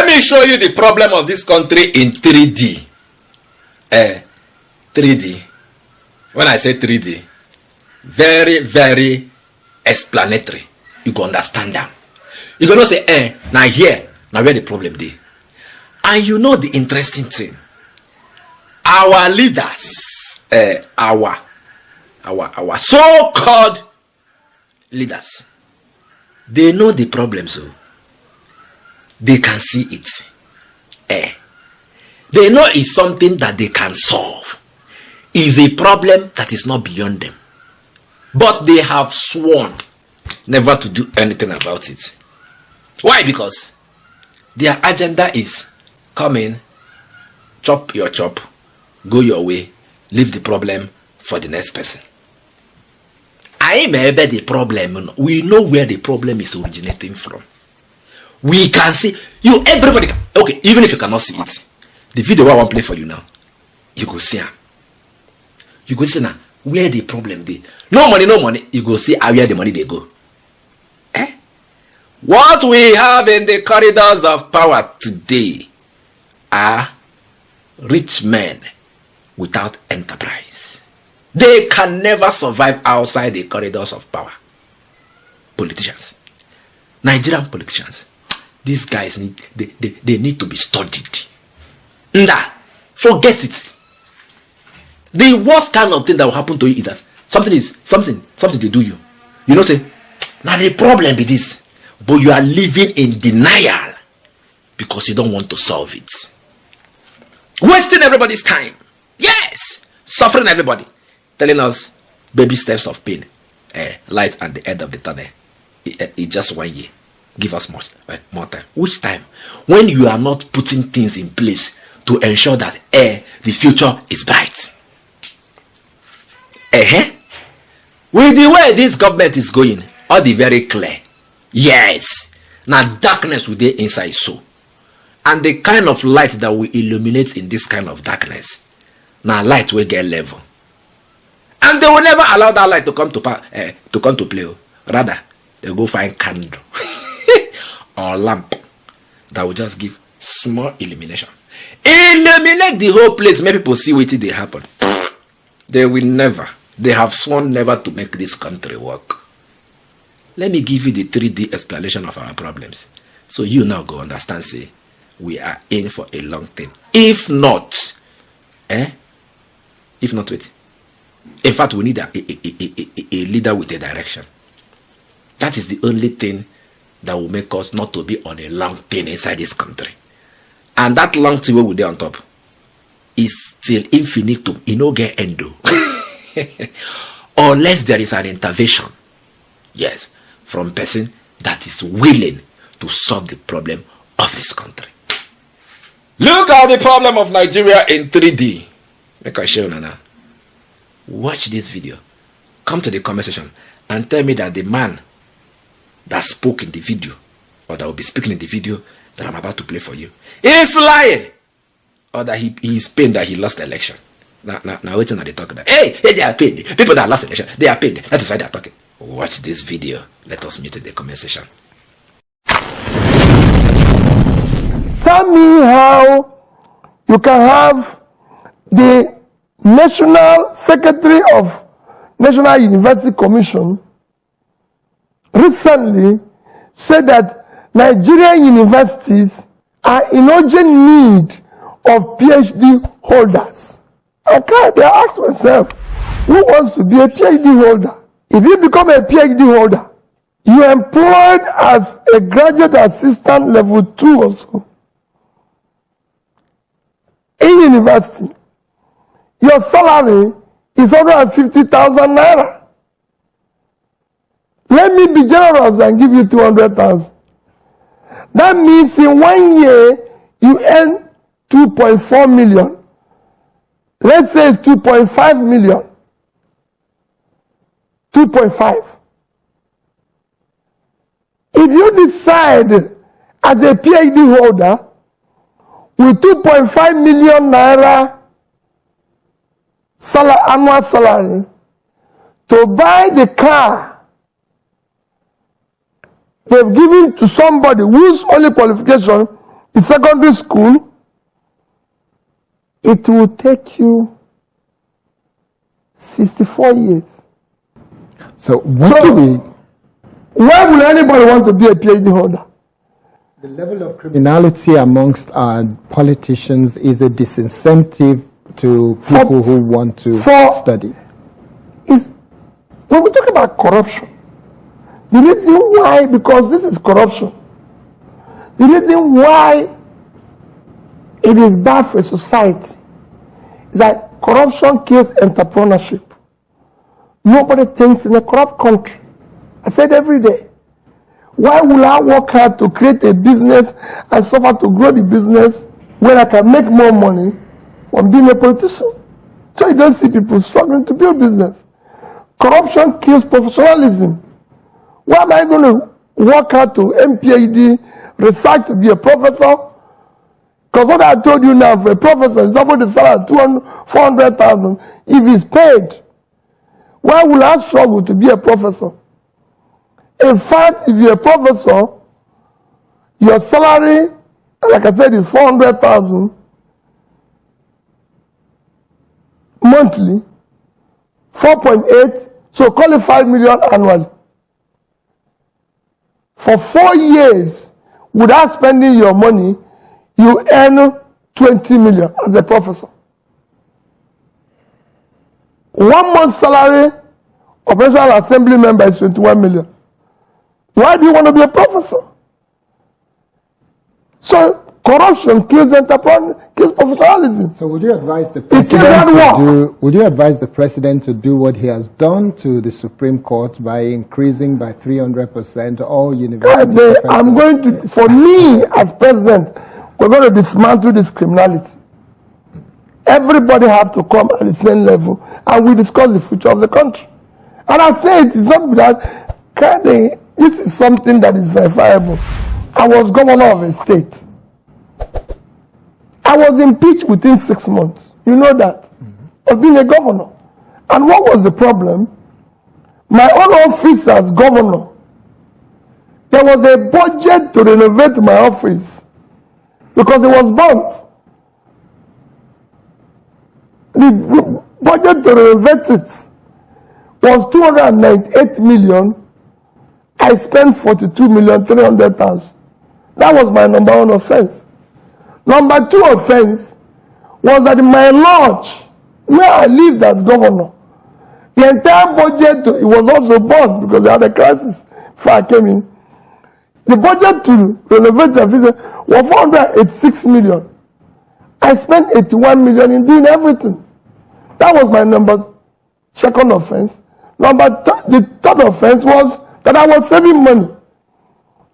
Let me show you the problem of this country in 3D. 3D. When I say 3D, very, very explanatory. You can understand them. You cannot say, now here, now where the problem is. And you know the interesting thing. Our leaders, our so-called leaders, they know the problem, so they can see it. They know it's something that they can solve. It's a problem that is not beyond them. But they have sworn never to do anything about it. Why? Because their agenda is come in, chop your chop, go your way, leave the problem for the next person. I may be the problem. We know where the problem is originating from. We can see you, everybody. Okay, even if you cannot see it, the video I want to play for you now, you go see it. You go see now where the problem is. No money. You go see where the money they go. What we have in the corridors of power today are rich men without enterprise. They can never survive outside the corridors of power. Politicians, Nigerian politicians, these guys need they need to be studied. Nah, forget it. The worst kind of thing that will happen to you is that something they do you. You know, say now the problem is this, but you are living in denial because you don't want to solve it. Wasting everybody's time. Yes, suffering everybody. Telling us baby steps of pain, light at the end of the tunnel. It's just 1 year. Give us more time. Which time? When you are not putting things in place to ensure that the future is bright. With the way this government is going, all the very clear. Yes. Now darkness will be inside so. And the kind of light that will illuminate in this kind of darkness, now light will get level. And they will never allow that light to come to play. Rather, they go find candle or lamp that will just give small illumination. Illuminate the whole place. Make people see what they happen. They will never. They have sworn never to make this country work. Let me give you the 3D explanation of our problems, so you now go understand. Say we are in for a long thing. If not, wait. In fact, we need a leader with a direction. That is the only thing that will make us not to be on a long thing inside this country. And that long thing we will be on top is still infinitum. It no get endo. Unless there is an intervention. Yes, from person that is willing to solve the problem of this country. Look at the problem of Nigeria in 3D. Make I show you now. Watch this video. Come to the comment section and tell me that the man that spoke in the video, or that will be speaking in the video that I'm about to play for you, is lying, or that he is pained that he lost the election. Now waiting at the talk that hey, they are pained. People that lost the election, they are pained. That is why they are talking. Watch this video. Let us meet in the comment section. Tell me how you can have the National Secretary of National University Commission recently said that Nigerian universities are in urgent need of PhD holders. Okay, they ask myself, who wants to be a PhD holder? If you become a PhD holder, you are employed as a graduate assistant level 2 or so in university. Your salary is 150,000 naira. Let me be generous and give you 200,000. That means in 1 year you earn 2.4 million. Let's say it's 2.5 million. 2.5. If you decide as a PhD holder with 2.5 million naira annual salary to buy the car they've given to somebody whose only qualification in secondary school, it will take you 64 years. So what do we... Why would anybody want to be a PhD holder? The level of criminality amongst our politicians is a disincentive to people who want to study. When we talk about corruption, the reason why, because this is corruption, the reason why it is bad for society is that corruption kills entrepreneurship. Nobody thinks in a corrupt country. I said every day, why will I work hard to create a business and suffer to grow the business when I can make more money from being a politician? So you don't see people struggling to build business. Corruption kills professionalism. Why am I going to work hard to MPhD, research to be a professor? Because what I told you now, for a professor, is double the salary, 400,000 if he's paid. Why will I struggle to be a professor? In fact, if you're a professor, your salary, like I said, is 400,000 monthly, 4.8, so call it 5 million annually. For 4 years, without spending your money, you earn 20 million as a professor. 1 month's salary of National Assembly member is 21 million. Why do you want to be a professor? So corruption kills entrepreneur, kills professionalism. So would you advise the president to do what he has done to the Supreme Court by increasing by 300% all university professors? I'm going to, for me as president, we're going to dismantle this criminality. Everybody have to come at the same level, and we discuss the future of the country. And I say it is not without kind. This is something that is verifiable. I was governor of a state. I was impeached within 6 months. You know that. Of being a governor. And what was the problem? My own office as governor, there was a budget to renovate my office because it was burnt. The budget to renovate it was 298 million. I spent 42,300,000. That was my number one offense. Number two offense was that in my lodge, where I lived as governor, the entire budget, it was also burned because they had a crisis before I came in. The budget to renovate the office was 486 million. I spent 81 million in doing everything. That was my second offense. The third offense was that I was saving money.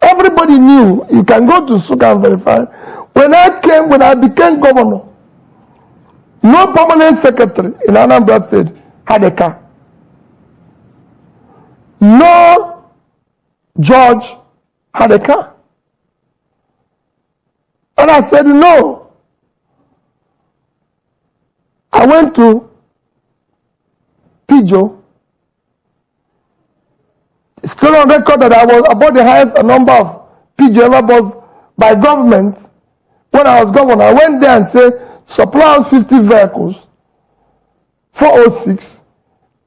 Everybody knew. You can go to Suka and verify. When I became governor, no permanent secretary in Anambra State had a car. No judge had a car. And I said no. I went to Pijo. Still on record that I was about the highest number of PG ever bought by government. When I was governor, I went there and said, supply us 50 vehicles, 406.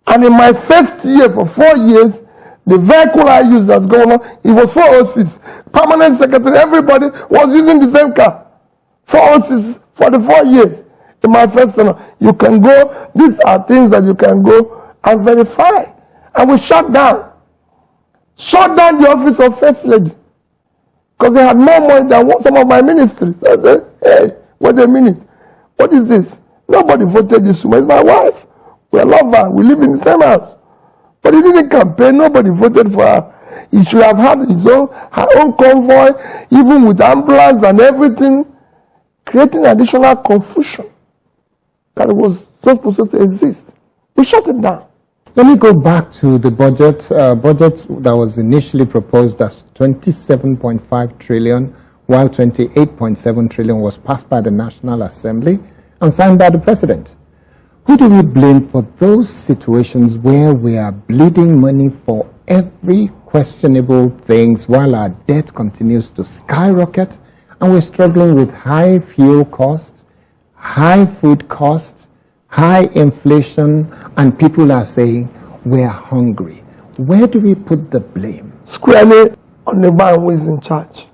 And in my first year, for 4 years, the vehicle I used as governor, it was 406. Permanent secretary, everybody was using the same car. 406 for the 4 years. In my first tenure, you can go, these are things that you can go and verify. And we shut down the office of First Lady because they had more money than some of my ministries. I said, hey, wait a minute. What is this? Nobody voted this woman. It's my wife. We love her. We live in the same house. But he didn't campaign. Nobody voted for her. He should have had her own convoy, even with ambulance and everything, creating additional confusion that was not supposed to exist. We shut it down. Let me go back to the budget that was initially proposed as 27.5 trillion, while 28.7 trillion was passed by the National Assembly and signed by the President. Who do we blame for those situations where we are bleeding money for every questionable things while our debt continues to skyrocket And we're struggling with high fuel costs, high food costs, high inflation, and people are saying, we're hungry. Where do we put the blame? Squarely on the man who is in charge.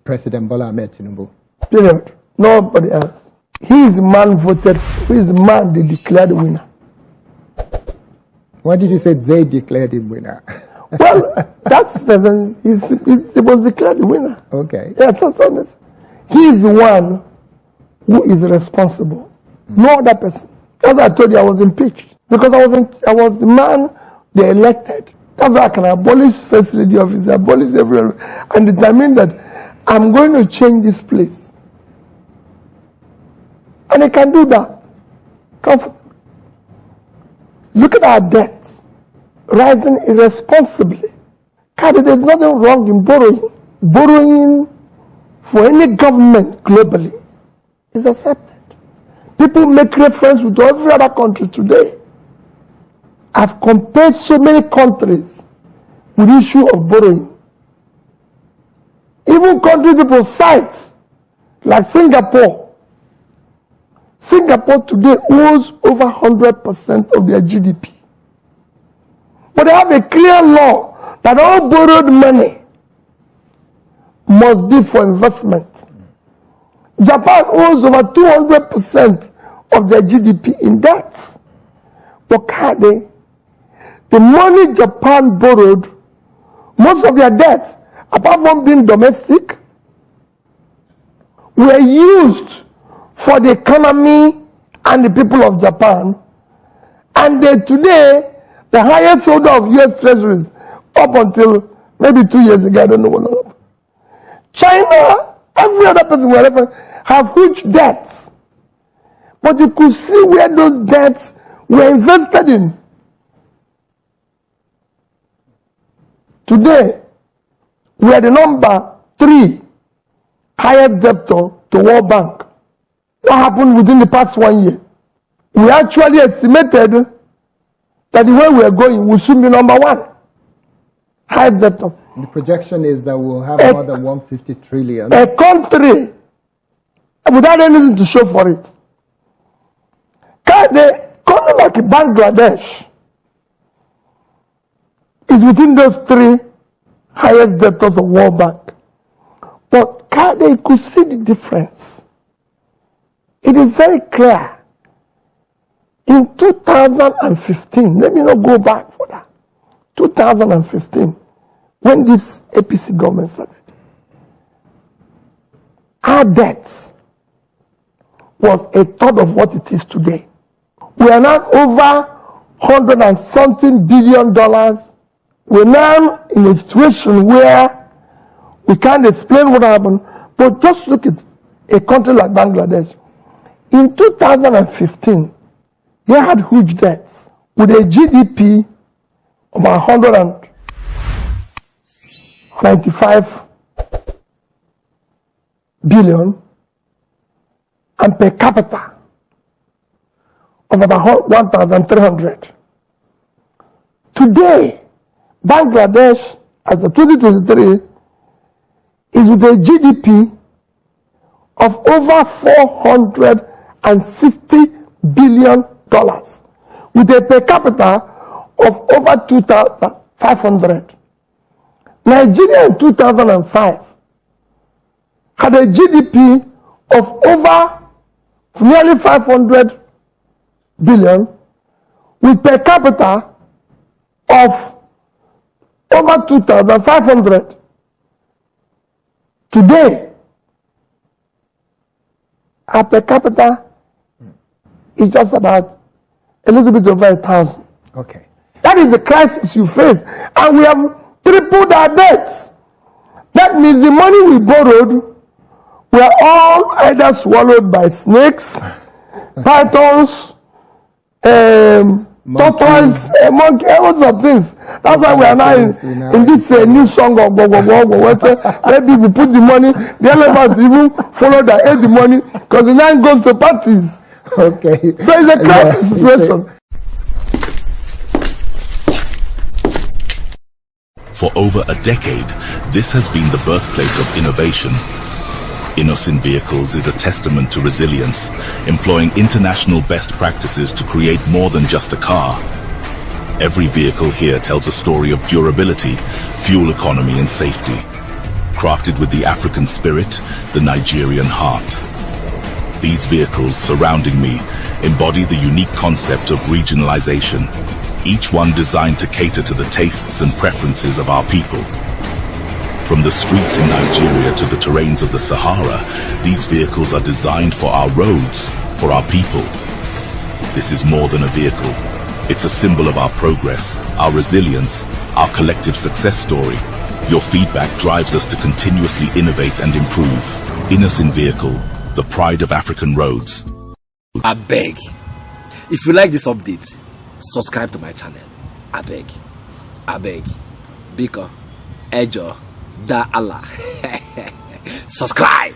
President Bola Ahmed Tinubu. Period. Nobody else. He is the man voted for. He is the man they declared the winner. Why did you say they declared him winner? Well, that's the he was declared the winner. Okay. Yes, that's honest. He is the one who is responsible. No other person. As I told you, I was impeached because I was the man they elected. That's why I can abolish First Lady office, abolish everywhere, and determine that I'm going to change this place. And I can do that comfortably. Look at our debts rising irresponsibly. God, there's nothing wrong in borrowing. Borrowing for any government globally is accepted. People make reference with every other country today. I've compared so many countries with the issue of borrowing. Even countries people cite, like Singapore. Singapore today owes over 100% of their GDP. But they have a clear law that all borrowed money must be for investment. Japan owes over 200% of their GDP in debt. But the money Japan borrowed, most of their debts, apart from being domestic, were used for the economy and the people of Japan. And today, the highest holder of US treasuries, up until maybe 2 years ago, I don't know what happened. China, every other person, wherever, have huge debts. But you could see where those debts were invested in. Today, we are the number 3 highest debtor to World Bank. What happened within the past 1 year? We actually estimated that the way we are going will soon be number 1 highest debtor. The projection is that we'll have more than 150 trillion. A country without anything to show for it. A country like Bangladesh is within those 3 highest debtors of World Bank. But they could see the difference. It is very clear. In 2015, let me not go back for that. 2015, when this APC government started, our debts was a third of what it is today. We are now over $100 and something billion. We're now in a situation where we can't explain what happened, but just look at a country like Bangladesh. In 2015, they had huge debts with a GDP of 195 billion and per capita of about 1,300. Today, Bangladesh, as of 2023, is with a GDP of over $460 billion, with a per capita of over 2,500. Nigeria in 2005 had a GDP of over nearly 500 billion, with per capita of over 2,500. Today, our per capita is just about a little bit over 1,000. Okay. That is the crisis you face. And we have tripled our debts. That means the money we borrowed were all either swallowed by snakes, pythons, tortoise, monkey, all sorts of things. That's why we are now in this new song of go, where people put the money, the elephants even follow that ate the money, because the man goes to parties. Okay. So it's a crisis situation. For over a decade, this has been the birthplace of innovation, Innocent Vehicles is a testament to resilience, employing international best practices to create more than just a car. Every vehicle here tells a story of durability, fuel economy and safety. Crafted with the African spirit, the Nigerian heart. These vehicles surrounding me embody the unique concept of regionalization, each one designed to cater to the tastes and preferences of our people. From the streets in Nigeria to the terrains of the Sahara, these vehicles are designed for our roads, for our people. This is more than a vehicle. It's a symbol of our progress, our resilience, our collective success story. Your feedback drives us to continuously innovate and improve. Innocent Vehicle, the pride of African roads. I beg. If you like this update, subscribe to my channel. I beg. Biko, Ejo, Da Allah. Subscribe.